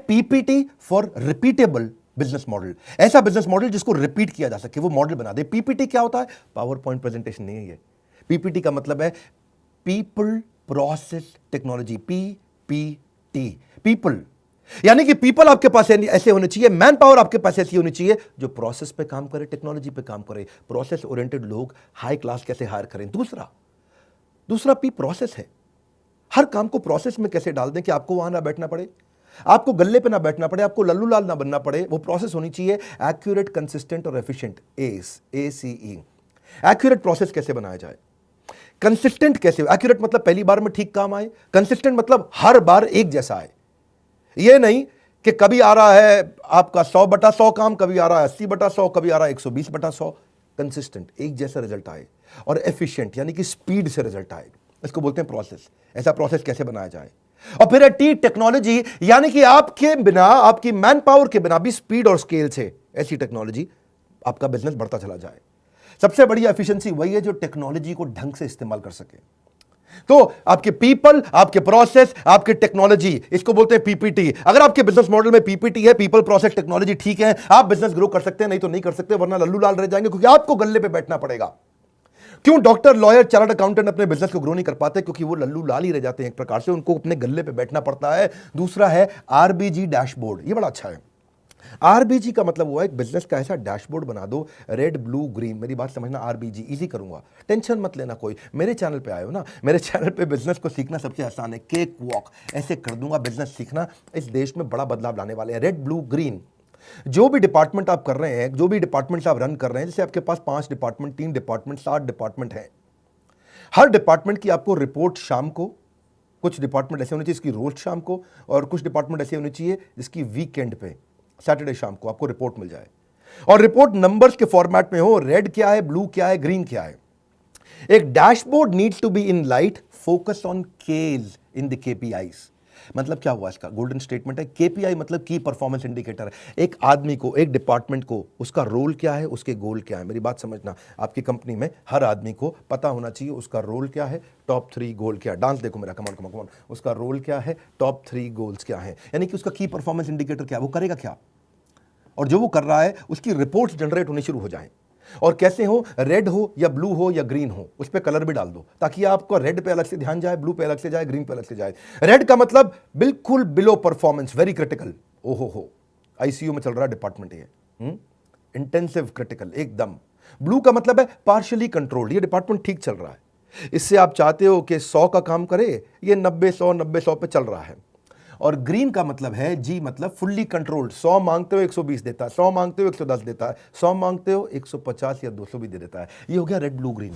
PPT for repeatable business model, ऐसा business model जिसको repeat किया जा सके, वो मॉडल बना दे। पीपीटी क्या होता है? पावर पॉइंट प्रेजेंटेशन नहीं है ये। पीपीटी का मतलब है people process technology, PPT. People यानी कि पीपल आपके पास ऐसे होने चाहिए, मैन पावर आपके पास ऐसी होनी चाहिए जो प्रोसेस पे काम करे, टेक्नोलॉजी पे काम करे। प्रोसेस ओरिएंटेड लोग हाई क्लास कैसे हायर करें। दूसरा पी प्रोसेस है। हर काम को प्रोसेस में कैसे डाल दें कि आपको वहां ना बैठना पड़े, आपको गल्ले पे ना बैठना पड़े, आपको लल्लू लाल ना बनना पड़े। वो प्रोसेस होनी चाहिए एक्यूरेट, कंसिस्टेंट और एफिशिएंट। ACE। एक्यूरेट प्रोसेस कैसे बनाया जाए, कंसिस्टेंट कैसे। एक्यूरेट मतलब पहली बार में ठीक काम आए, कंसिस्टेंट मतलब हर बार एक जैसा आए। ये नहीं कि कभी आ रहा है आपका 100/100 काम, कभी आ रहा है 80/100, कभी आ रहा है 120/100। कंसिस्टेंट, एक जैसा रिजल्ट आए। और एफिशिएंट यानी कि स्पीड से रिजल्ट आए, इसको बोलते हैं प्रोसेस। ऐसा प्रोसेस कैसे बनाया जाए। और फिर है टी टेक्नोलॉजी, यानी कि आपके बिना, आपकी मैन पावर के बिना भी स्पीड और स्केल से ऐसी टेक्नोलॉजी आपका बिजनेस बढ़ता चला जाए। सबसे बड़ी एफिशिएंसी वही है जो टेक्नोलॉजी को ढंग से इस्तेमाल कर सके। तो आपके पीपल, आपके प्रोसेस, आपके टेक्नोलॉजी, इसको बोलते हैं पीपीटी। अगर आपके बिजनेस मॉडल में पीपीटी है, पीपल प्रोसेस टेक्नोलॉजी ठीक है, आप बिजनेस ग्रो कर सकते हैं, नहीं तो नहीं कर सकते, वरना लल्लू लाल रह जाएंगे, क्योंकि आपको गल्ले पे बैठना पड़ेगा। क्यों डॉक्टर, लॉयर, चार्टर्ड अकाउंटेंट अपने बिजनेस को ग्रो नहीं कर पाते? क्योंकि वो लल्लू लाल ही रह जाते हैं, एक प्रकार से उनको अपने गल्ले पे बैठना पड़ता है। दूसरा है आरबीजी डैशबोर्ड, ये बड़ा अच्छा है। आरबीजी का मतलब हुआ एक बिजनेस का ऐसा डैशबोर्ड बना दो, रेड ब्लू ग्रीन। मेरी बात समझना, आरबीजी इजी करूंगा, टेंशन मत लेना कोई। मेरे चैनल पे आए हो ना, मेरे चैनल पे बिजनेस को सीखना सबसे आसान है, केक वॉक ऐसे कर दूंगा। बिजनेस सीखना इस देश में बड़ा बदलाव लाने वाले हैं। रेड ब्लू ग्रीन, जो भी डिपार्टमेंट आप कर रहे हैं, जो भी डिपार्टमेंट आप रन कर रहे हैं, जैसे आपके पास 5 डिपार्टमेंट, 3 डिपार्टमेंट, 7 डिपार्टमेंट है। हर डिपार्टमेंट की आपको रिपोर्ट शाम को, कुछ डिपार्टमेंट ऐसे होने चाहिए जिसकी रोज शाम को, और कुछ डिपार्टमेंट ऐसे होने चाहिए जिसकी वीकेंड पे, सैटरडे शाम को आपको रिपोर्ट मिल जाए। और रिपोर्ट नंबर्स के फॉर्मेट में हो, रेड क्या है, ब्लू क्या है, ग्रीन क्या है। एक dashboard needs to be in light, focus on cage in the KPIs. मतलब क्या हुआ इसका गोल्डन स्टेटमेंट है। केपीआई मतलब की परफॉर्मेंस इंडिकेटर। एक आदमी को, एक डिपार्टमेंट को, उसका रोल क्या है, उसके गोल क्या है। मेरी बात समझना, आपकी कंपनी में हर आदमी को पता होना चाहिए उसका रोल क्या है, टॉप 3 गोल क्या है। डांस देखो मेरा, कमान कमान कमान। उसका रोल क्या है, टॉप 3 गोल्स क्या है, यानी कि उसका की परफॉर्मेंस इंडिकेटर क्या है, वो करेगा क्या, और जो वो कर रहा है उसकी रिपोर्ट्स जनरेट होनी शुरू हो जाएं। और कैसे हो, रेड हो या ब्लू हो या ग्रीन हो, उस पर कलर भी डाल दो, ताकि आपको रेड पे अलग से ध्यान जाए, ब्लू पे अलग से जाए, ग्रीन पे अलग से जाए। रेड का मतलब बिल्कुल बिलो परफॉर्मेंस, वेरी क्रिटिकल, ओहो हो, आईसीयू में चल रहा डिपार्टमेंट है, इंटेंसिव क्रिटिकल एकदम। ब्लू का मतलब है पार्शियली कंट्रोल्ड, ये डिपार्टमेंट ठीक चल रहा है, इससे आप चाहते हो कि 100 का काम करे, ये 90-100 पे चल रहा है। और ग्रीन का मतलब है, जी मतलब फुल्ली कंट्रोल्ड, 100 मांगते हो 120 देता है, 100 मांगते हो 110 देता है, 100 मांगते हो 150 या 200 भी दे देता है। ये हो गया रेड ब्लू ग्रीन।